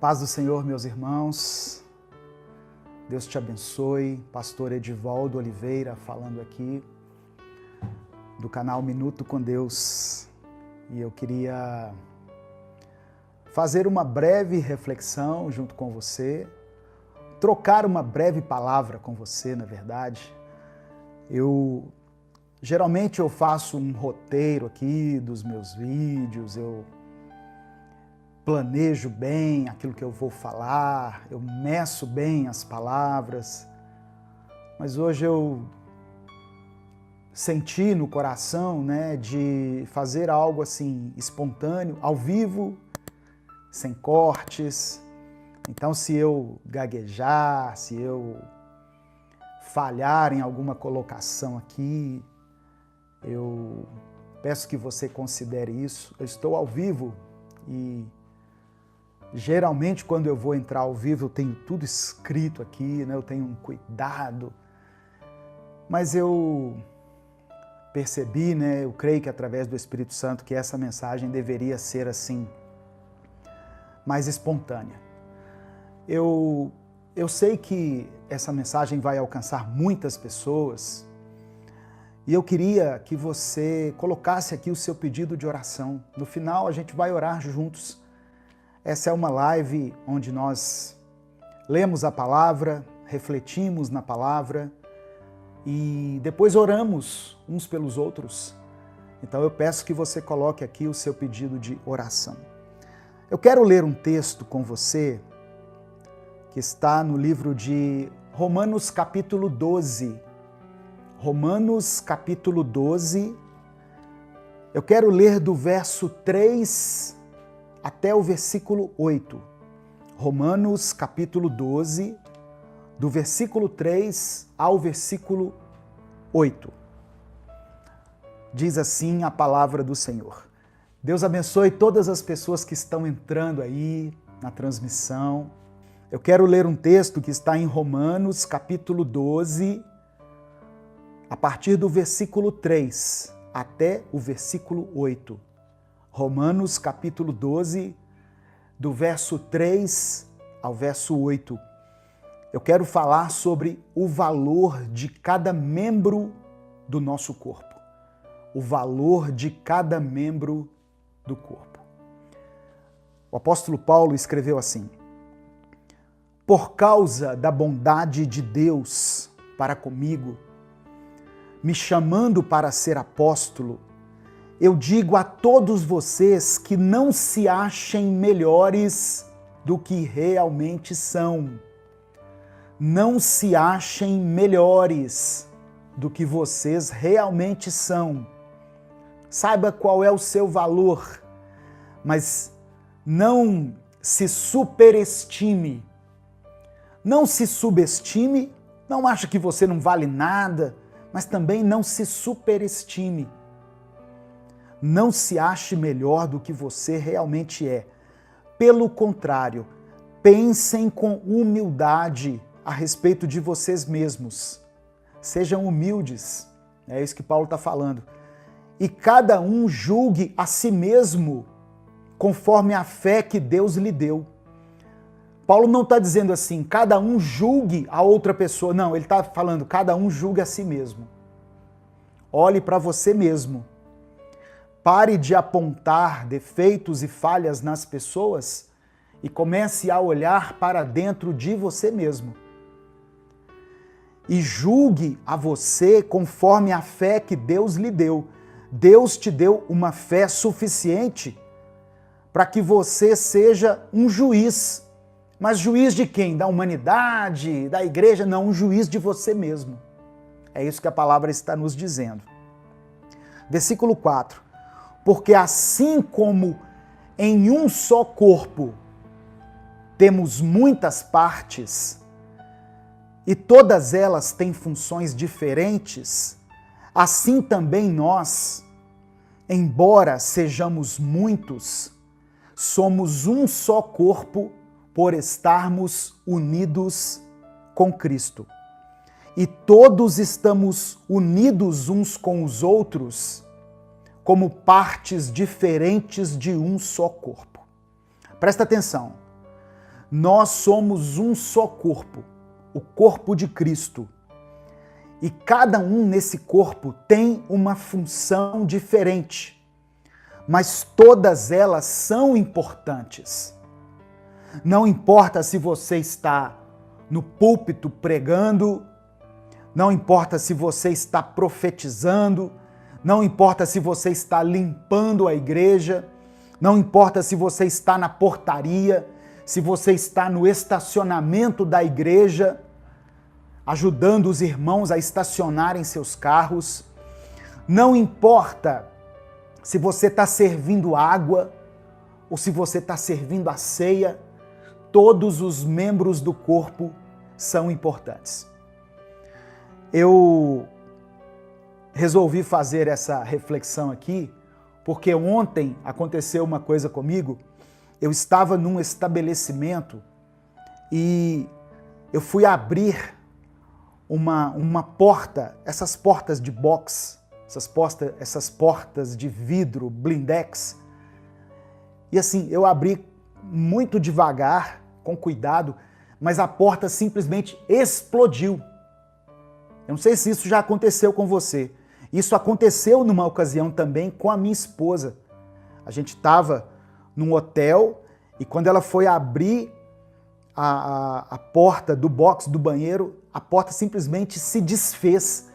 paz do Senhor, meus irmãos. Deus te abençoe. Pastor Edivaldo Oliveira falando aqui do canal Minuto com Deus. E eu queria fazer uma breve reflexão junto com você, trocar uma breve palavra com você, na verdade. Geralmente eu faço um roteiro aqui dos meus vídeos, eu planejo bem aquilo que eu vou falar, eu meço bem as palavras, mas hoje eu senti no coração, de fazer algo assim espontâneo, ao vivo, sem cortes. Então, se eu gaguejar, se eu falhar em alguma colocação aqui, eu peço que você considere isso. Eu estou ao vivo e geralmente quando eu vou entrar ao vivo eu tenho tudo escrito aqui, eu tenho um cuidado, mas eu percebi, eu creio que através do Espírito Santo, que essa mensagem deveria ser assim, mais espontânea. Eu sei que essa mensagem vai alcançar muitas pessoas e eu queria que você colocasse aqui o seu pedido de oração. No final a gente vai orar juntos. Essa é uma live onde nós lemos a palavra, refletimos na palavra e depois oramos uns pelos outros. Então eu peço que você coloque aqui o seu pedido de oração. Eu quero ler um texto com você que está no livro de Romanos capítulo 12. Romanos capítulo 12. Eu quero ler do verso 3 até o versículo 8. Romanos capítulo 12, do versículo 3 ao versículo 8. Diz assim a palavra do Senhor. Deus abençoe todas as pessoas que estão entrando aí na transmissão. Eu quero ler um texto que está em Romanos capítulo 12, a partir do versículo 3 até o versículo 8. Romanos capítulo 12, do verso 3 ao verso 8. Eu quero falar sobre o valor de cada membro do nosso corpo. O valor de cada membro do corpo. O apóstolo Paulo escreveu assim: por causa da bondade de Deus para comigo, me chamando para ser apóstolo, eu digo a todos vocês que não se achem melhores do que realmente são. Não se achem melhores do que vocês realmente são. Saiba qual é o seu valor, mas não se superestime. Não se subestime, não ache que você não vale nada, mas também não se superestime. Não se ache melhor do que você realmente é. Pelo contrário, pensem com humildade a respeito de vocês mesmos. Sejam humildes, é isso que Paulo está falando. E cada um julgue a si mesmo conforme a fé que Deus lhe deu. Paulo não está dizendo assim, cada um julgue a outra pessoa. Não, ele está falando, cada um julgue a si mesmo. Olhe para você mesmo. Pare de apontar defeitos e falhas nas pessoas e comece a olhar para dentro de você mesmo. E julgue a você conforme a fé que Deus lhe deu. Deus te deu uma fé suficiente para que você seja um juiz. Mas juiz de quem? Da humanidade, da igreja? Não, um juiz de você mesmo. É isso que a palavra está nos dizendo. Versículo 4. Porque assim como em um só corpo temos muitas partes e todas elas têm funções diferentes, assim também nós, embora sejamos muitos, somos um só corpo por estarmos unidos com Cristo. E todos estamos unidos uns com os outros como partes diferentes de um só corpo. Presta atenção. nós somos um só corpo, o corpo de Cristo. E cada um nesse corpo tem uma função diferente, mas todas elas são importantes. Não importa se você está no púlpito pregando, não importa se você está profetizando, não importa se você está limpando a igreja, não importa se você está na portaria, se você está no estacionamento da igreja, ajudando os irmãos a estacionarem seus carros, não importa se você está servindo água ou se você está servindo a ceia, todos os membros do corpo são importantes. Eu resolvi fazer essa reflexão aqui porque ontem aconteceu uma coisa comigo. Eu estava num estabelecimento e eu fui abrir uma porta, essas portas de box, essas portas de vidro, blindex. E assim, eu abri muito devagar, com cuidado, mas a porta simplesmente explodiu. Eu não sei se isso já aconteceu com você. Isso aconteceu numa ocasião também com a minha esposa. A gente estava num hotel e quando ela foi abrir a porta do box do banheiro, a porta simplesmente se desfez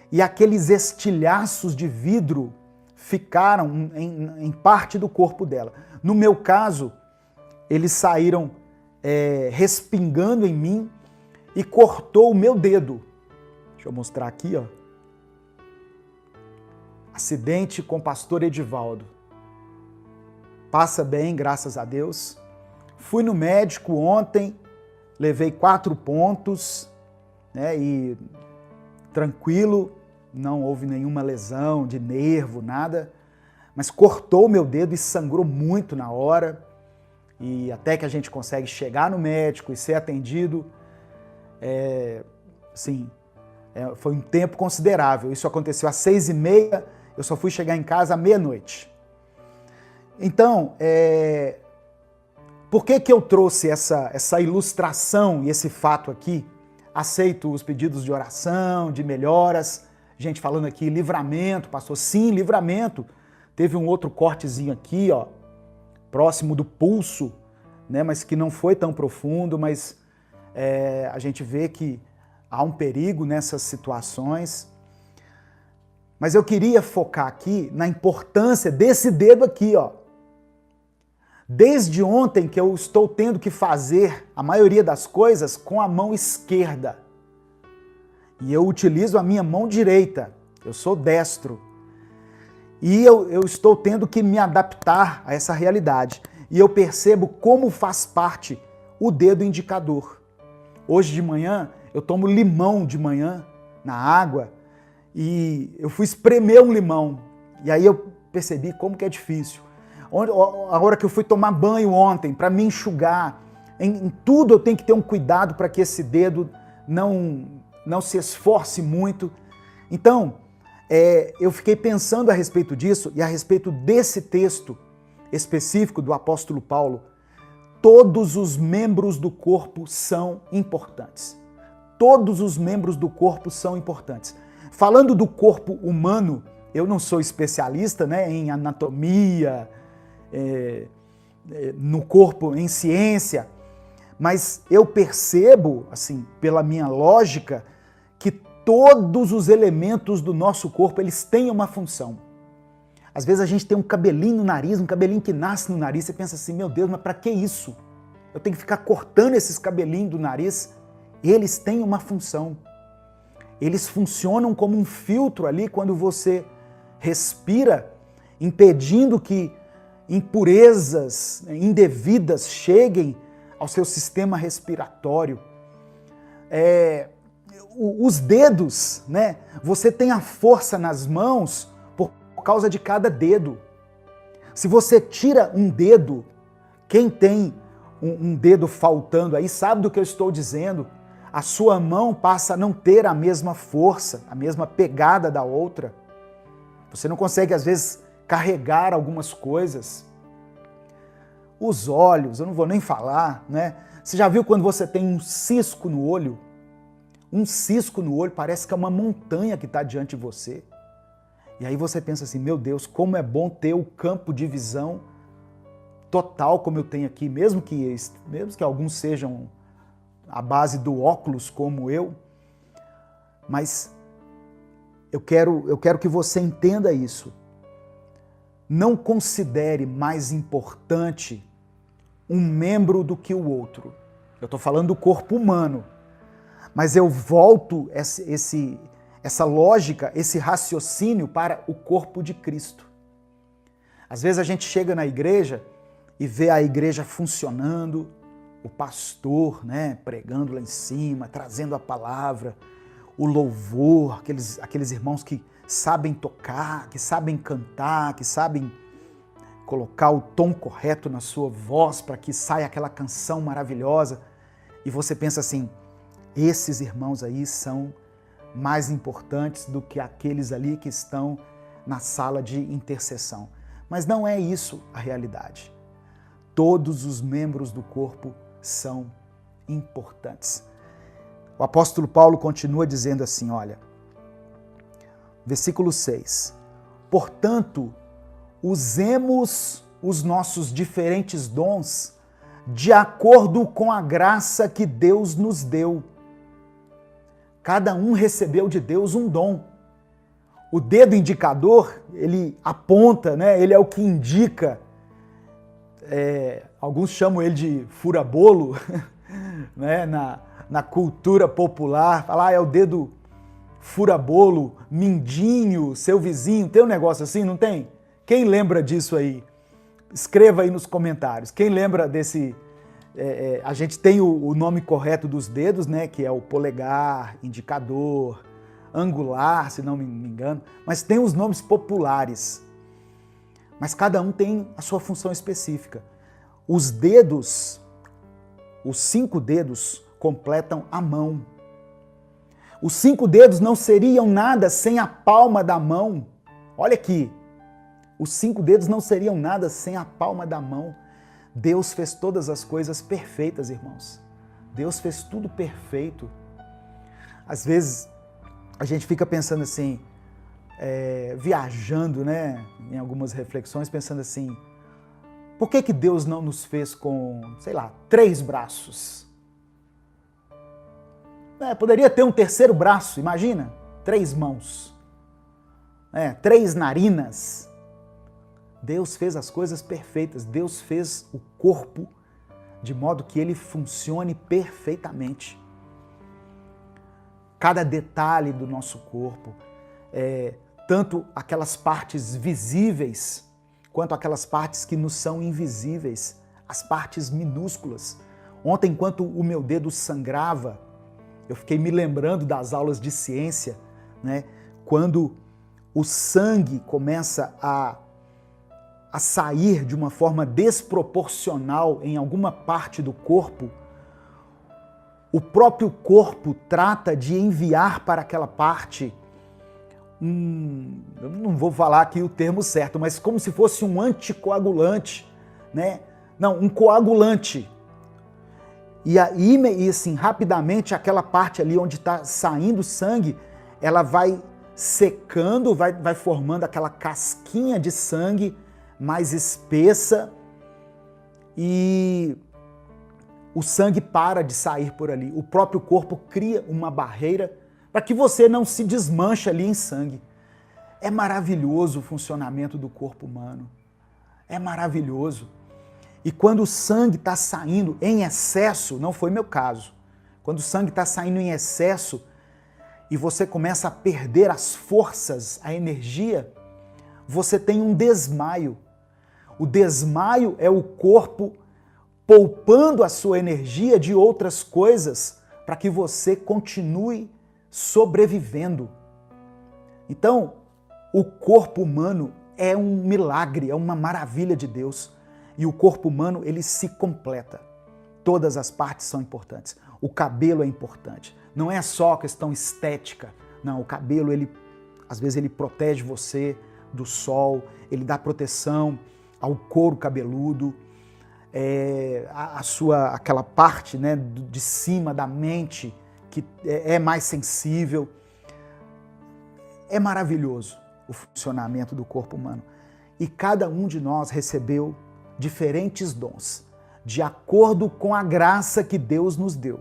e aqueles estilhaços de vidro ficaram em parte do corpo dela. No meu caso, eles saíram respingando em mim e cortou o meu dedo. Deixa eu mostrar aqui, ó. Acidente com o pastor Edivaldo. Passa bem, graças a Deus. Fui no médico ontem, levei 4 pontos, né, e tranquilo, não houve nenhuma lesão de nervo, nada, mas cortou o meu dedo e sangrou muito na hora, e até que a gente consegue chegar no médico e ser atendido, foi um tempo considerável. Isso aconteceu às 6h30, eu só fui chegar em casa à meia-noite. Então, por que eu trouxe essa ilustração e esse fato aqui? Aceito os pedidos de oração, de melhoras. Gente falando aqui, livramento, pastor. Sim, livramento. Teve um outro cortezinho aqui, ó, próximo do pulso, né, mas que não foi tão profundo, mas a gente vê que há um perigo nessas situações. Mas eu queria focar aqui na importância desse dedo aqui, ó. Desde ontem que eu estou tendo que fazer a maioria das coisas com a mão esquerda. E eu utilizo a minha mão direita. Eu sou destro. E eu estou tendo que me adaptar a essa realidade. E eu percebo como faz parte o dedo indicador. Hoje de manhã, eu tomo limão de manhã na água e eu fui espremer um limão. E aí eu percebi como que é difícil. A hora que eu fui tomar banho ontem, para me enxugar, em tudo eu tenho que ter um cuidado para que esse dedo não se esforce muito. Então, eu fiquei pensando a respeito disso e a respeito desse texto específico do apóstolo Paulo. Todos os membros do corpo são importantes. Todos os membros do corpo são importantes. Falando do corpo humano, eu não sou especialista, né, em anatomia, no corpo, em ciência, mas eu percebo, assim, pela minha lógica, que todos os elementos do nosso corpo, eles têm uma função. Às vezes a gente tem um cabelinho no nariz, um cabelinho que nasce no nariz, você pensa assim, meu Deus, mas para que isso? Eu tenho que ficar cortando esses cabelinhos do nariz? Eles têm uma função. Eles funcionam como um filtro ali quando você respira, impedindo que impurezas indevidas cheguem ao seu sistema respiratório. Os dedos, né? Você tem a força nas mãos por causa de cada dedo. Se você tira um dedo, quem tem um dedo faltando aí sabe do que eu estou dizendo. A sua mão passa a não ter a mesma força, a mesma pegada da outra. Você não consegue, às vezes, carregar algumas coisas. os olhos, eu não vou nem falar, né? Você já viu quando você tem um cisco no olho? Um cisco no olho parece que é uma montanha que está diante de você. E aí você pensa assim, meu Deus, como é bom ter o campo de visão total como eu tenho aqui, mesmo que alguns sejam à base do óculos como eu, mas eu quero que você entenda isso. Não considere mais importante um membro do que o outro. Eu estou falando do corpo humano, mas eu volto essa lógica, esse raciocínio para o corpo de Cristo. Às vezes a gente chega na igreja e vê a igreja funcionando, o pastor, né, pregando lá em cima, trazendo a palavra, o louvor, aqueles irmãos que sabem tocar, que sabem cantar, que sabem colocar o tom correto na sua voz para que saia aquela canção maravilhosa. E você pensa assim, esses irmãos aí são mais importantes do que aqueles ali que estão na sala de intercessão. Mas não é isso a realidade. Todos os membros do corpo são importantes. O apóstolo Paulo continua dizendo assim, olha, versículo 6, portanto, usemos os nossos diferentes dons de acordo com a graça que Deus nos deu. Cada um recebeu de Deus um dom. O dedo indicador, ele aponta, né? Ele é o que indica. Alguns chamam ele de fura-bolo, né? Na cultura popular. Falar, é o dedo fura-bolo, mindinho, seu vizinho. Tem um negócio assim, não tem? Quem lembra disso aí? Escreva aí nos comentários. Quem lembra desse... a gente tem o nome correto dos dedos, né? Que é o polegar, indicador, angular, se não me engano. Mas tem os nomes populares. Mas cada um tem a sua função específica. Os dedos, os 5 dedos, completam a mão. Os 5 dedos não seriam nada sem a palma da mão. Olha aqui. Os 5 dedos não seriam nada sem a palma da mão. Deus fez todas as coisas perfeitas, irmãos. Deus fez tudo perfeito. Às vezes, a gente fica pensando assim, viajando, né, em algumas reflexões, pensando assim, por que Deus não nos fez com, sei lá, 3 braços? Poderia ter um terceiro braço, imagina, 3 mãos, 3 narinas. Deus fez as coisas perfeitas, Deus fez o corpo de modo que ele funcione perfeitamente. Cada detalhe do nosso corpo, tanto aquelas partes visíveis, quanto aquelas partes que nos são invisíveis, as partes minúsculas. Ontem, enquanto o meu dedo sangrava, eu fiquei me lembrando das aulas de ciência, né? Quando o sangue começa a sair de uma forma desproporcional em alguma parte do corpo, o próprio corpo trata de enviar para aquela parte eu não vou falar aqui o termo certo, mas como se fosse um anticoagulante, né? Não, um coagulante. E aí, assim, rapidamente, aquela parte ali onde está saindo sangue, ela vai secando, vai formando aquela casquinha de sangue mais espessa e o sangue para de sair por ali. O próprio corpo cria uma barreira para que você não se desmanche ali em sangue. É maravilhoso o funcionamento do corpo humano. É maravilhoso. E quando o sangue está saindo em excesso, não foi meu caso, quando o sangue está saindo em excesso e você começa a perder as forças, a energia, você tem um desmaio. O desmaio é o corpo poupando a sua energia de outras coisas para que você continue sobrevivendo. Então, o corpo humano é um milagre, é uma maravilha de Deus. E o corpo humano, ele se completa. Todas as partes são importantes. O cabelo é importante. Não é só a questão estética. Não, o cabelo, às vezes ele protege você do sol, ele dá proteção ao couro cabeludo. aquela parte, né, de cima da mente que é mais sensível. É maravilhoso o funcionamento do corpo humano. E cada um de nós recebeu diferentes dons, de acordo com a graça que Deus nos deu.